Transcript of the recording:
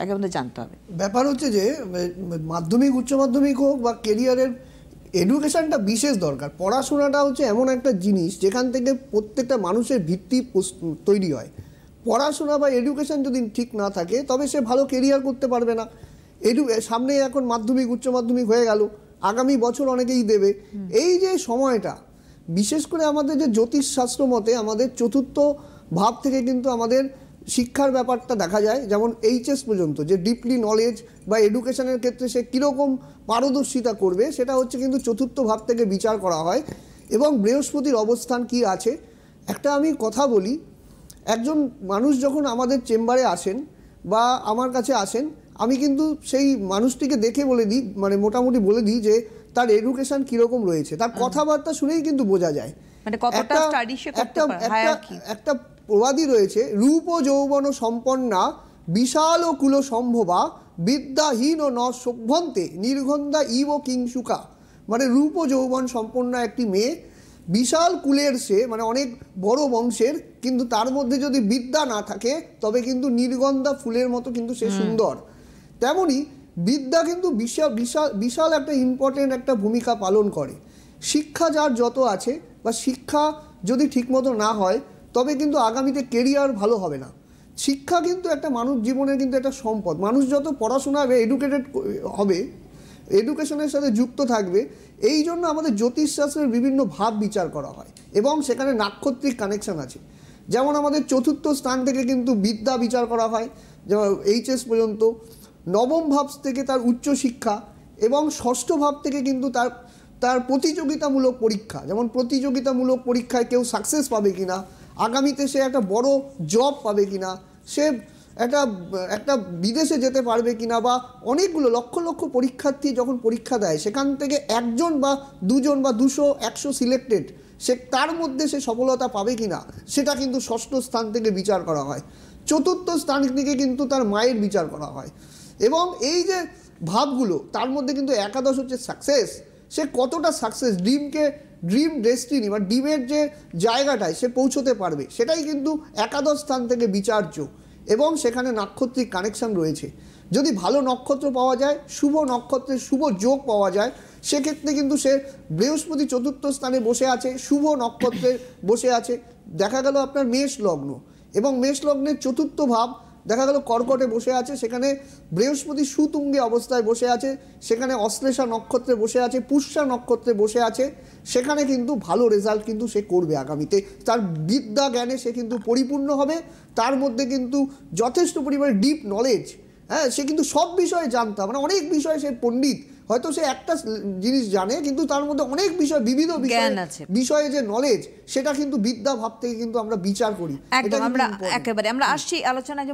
আগে আমাদের জানতে হবে। ব্যাপার হচ্ছে যে মাধ্যমিক উচ্চ মাধ্যমিক হোক বা কেরিয়ারের এডুকেশনটা বিশেষ দরকার। পড়াশোনাটা হচ্ছে এমন একটা জিনিস যেখান থেকে প্রত্যেকটা মানুষের ভিত্তি তৈরি হয়। পড়াশোনা বা এডুকেশন যদি ঠিক না থাকে তবে সে ভালো কেরিয়ার করতে পারবে না। সামনে এখন মাধ্যমিক উচ্চ মাধ্যমিক হয়ে গেল, আগামী বছর অনেকেই দেবে। এই যে সময়টা, বিশেষ করে আমাদের যে জ্যোতিষশাস্ত্র মতে আমাদের চতুর্থ ভাব থেকে কিন্তু আমাদের শিক্ষার ব্যাপারটা দেখা যায়। যেমন এইচএস পর্যন্ত যে ডিপলি নলেজ বা এডুকেশনের ক্ষেত্রে সে কীরকম পারদর্শিতা করবে সেটা হচ্ছে কিন্তু চতুর্থ ভাব থেকে বিচার করা হয়। এবং বৃহস্পতির অবস্থান কি আছে, একটা আমি কথা বলি, একজন মানুষ যখন আমাদের চেম্বারে আসেন বা আমার কাছে আসেন, আমি কিন্তু সেই মানুষটিকে দেখে বলে দিই, মানে মোটামুটি বলে দিই যে তার এডুকেশন কীরকম রয়েছে, তার কথাবার্তা শুনেই কিন্তু বোঝা যায়। মানে কতটা স্টাডি সে করতে পারে। একটা প্রবাদী রয়েছে, রূপ যৌবন সম্পন্না বিশাল ও কুল সম্ভবা বিদ্যাহীন ও ন সভ্যন্তে নির্গন্ধা ইব কিংসুকা। মানে রূপ যৌবন সম্পন্ন একটি মেয়ে, বিশাল কুলের সে, মানে অনেক বড় বংশের, কিন্তু তার মধ্যে যদি বিদ্যা না থাকে তবে কিন্তু নির্গন্ধা ফুলের মতো কিন্তু সে সুন্দর। তেমনি বিদ্যা কিন্তু বিশাল বিশাল বিশাল একটা ইম্পর্টেন্ট একটা ভূমিকা পালন করে। শিক্ষা যার যত আছে বা শিক্ষা যদি ঠিকমতো না হয় তবে কিন্তু আগামীতে কেরিয়ার ভালো হবে না। শিক্ষা কিন্তু একটা মানুষ জীবনের কিন্তু একটা সম্পদ। মানুষ যত পড়াশোনা হবে, এডুকেটেড হবে, এডুকেশনের সাথে যুক্ত থাকবে, এই জন্য আমাদের জ্যোতিষশাস্ত্রের বিভিন্ন ভাব বিচার করা হয় এবং সেখানে নাক্ষত্রিক কানেকশন আছে। যেমন আমাদের চতুর্থ স্থান থেকে কিন্তু বিদ্যা বিচার করা হয়, যেমন এইচএস পর্যন্ত, নবম ভাব থেকে তার উচ্চশিক্ষা এবং ষষ্ঠ ভাব থেকে কিন্তু তার প্রতিযোগিতামূলক পরীক্ষা, যেমন প্রতিযোগিতামূলক পরীক্ষায় কেউ সাকসেস পাবে কিনা, আগামীতে সে একটা বড় জব পাবে কিনা, সে একটা বিদেশে যেতে পারবে কিনা, বা অনেকগুলো লক্ষ লক্ষ পরীক্ষার্থী যখন পরীক্ষা দেয় সেখান থেকে একজন বা দুজন বা 200 100 সিলেক্টেড, সে তার মধ্যে সে সফলতা পাবে কিনা সেটা কিন্তু ষষ্ঠ স্থান থেকে বিচার করা হয়। চতুর্থ স্থান থেকে কিন্তু তার মায়ের বিচার করা হয়। এবং এই যে ভাবগুলো, তার মধ্যে কিন্তু একাদশ হচ্ছে সাকসেস, সে কতটা সাকসেস, ড্রিম ডেস্টিনি বা ড্রিমের যে জায়গাটায় সে পৌঁছতে পারবে, সেটাই কিন্তু একাদশ স্থান থেকে বিচার্য। এবং সেখানে নাক্ষত্রিক কানেকশন রয়েছে। যদি ভালো নক্ষত্র পাওয়া যায়, শুভ নক্ষত্রের শুভ যোগ পাওয়া যায়, সেক্ষেত্রে কিন্তু সে বৃহস্পতি চতুর্থ স্থানে বসে আছে, শুভ নক্ষত্রে বসে আছে। দেখা গেল আপনার মেষ লগ্ন, এবং মেষ লগ্নের চতুর্থ ভাব দেখা গেল কর্কটে বসে আছে, সেখানে বৃহস্পতি সুতুঙ্গে অবস্থায় বসে আছে, সেখানে অশ্লেষা নক্ষত্রে বসে আছে, পুষ্যা নক্ষত্রে বসে আছে, সেখানে কিন্তু ভালো রেজাল্ট কিন্তু সে করবে আগামীতে। তার বিদ্যা জ্ঞানে সে কিন্তু পরিপূর্ণ হবে, তার মধ্যে কিন্তু যথেষ্ট পরিমাণে ডিপ নলেজ, হ্যাঁ, সে কিন্তু সব বিষয়ে জানতা, মানে অনেক বিষয়ে সে পণ্ডিত। হয়তো সে একটা জিনিস জানে কিন্তু তার মধ্যে অনেক বিষয়, বিবিধ বিষয়ে যে নলেজ, সেটা কিন্তু বিদ্যা ভাব থেকে কিন্তু আমরা বিচার করি। একদম আমরা একেবারে আমরা আসছি আলোচনায়।